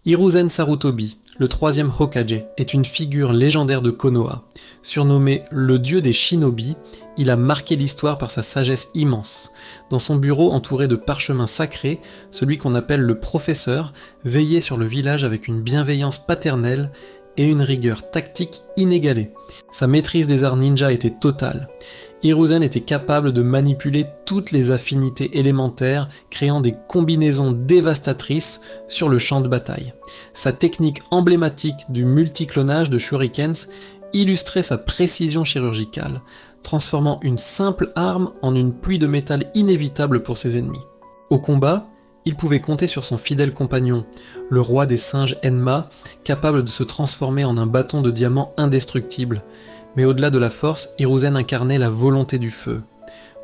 Hiruzen Sarutobi, le troisième Hokage, est une figure légendaire de Konoha. Surnommé le dieu des shinobi, il a marqué l'histoire par sa sagesse immense. Dans son bureau entouré de parchemins sacrés, celui qu'on appelle le professeur veillait sur le village avec une bienveillance paternelle et une rigueur tactique inégalée. Sa maîtrise des arts ninja était totale. Hiruzen était capable de manipuler toutes les affinités élémentaires, créant des combinaisons dévastatrices sur le champ de bataille. Sa technique emblématique du multiclonage de shurikens illustrait sa précision chirurgicale, transformant une simple arme en une pluie de métal inévitable pour ses ennemis. Au combat, il pouvait compter sur son fidèle compagnon, le roi des singes Enma, capable de se transformer en un bâton de diamant indestructible. Mais au-delà de la force, Hiruzen incarnait la volonté du feu.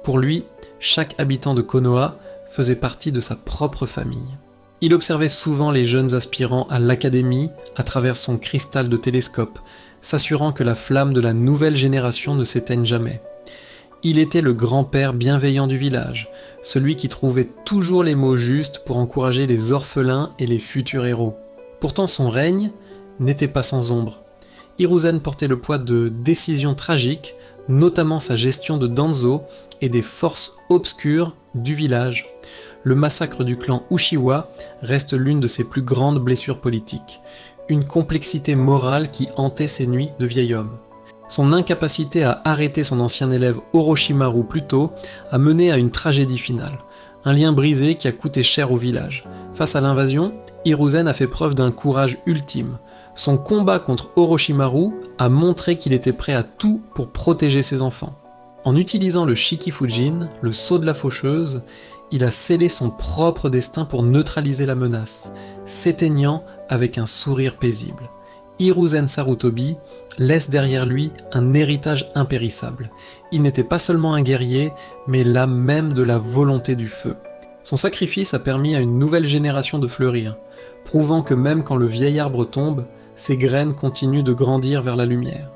Pour lui, chaque habitant de Konoha faisait partie de sa propre famille. Il observait souvent les jeunes aspirants à l'académie à travers son cristal de télescope, s'assurant que la flamme de la nouvelle génération ne s'éteigne jamais. Il était le grand-père bienveillant du village, celui qui trouvait toujours les mots justes pour encourager les orphelins et les futurs héros. Pourtant son règne n'était pas sans ombre. Hiruzen portait le poids de décisions tragiques, notamment sa gestion de Danzo et des forces obscures du village. Le massacre du clan Uchiwa reste l'une de ses plus grandes blessures politiques, une complexité morale qui hantait ses nuits de vieil homme. Son incapacité à arrêter son ancien élève Orochimaru plus tôt a mené à une tragédie finale, un lien brisé qui a coûté cher au village. Face à l'invasion, Hiruzen a fait preuve d'un courage ultime. Son combat contre Orochimaru a montré qu'il était prêt à tout pour protéger ses enfants. En utilisant le Shikifujin, le sceau de la faucheuse, il a scellé son propre destin pour neutraliser la menace, s'éteignant avec un sourire paisible. Hiruzen Sarutobi laisse derrière lui un héritage impérissable. Il n'était pas seulement un guerrier, mais l'âme même de la volonté du feu. Son sacrifice a permis à une nouvelle génération de fleurir, prouvant que même quand le vieil arbre tombe, ses graines continuent de grandir vers la lumière.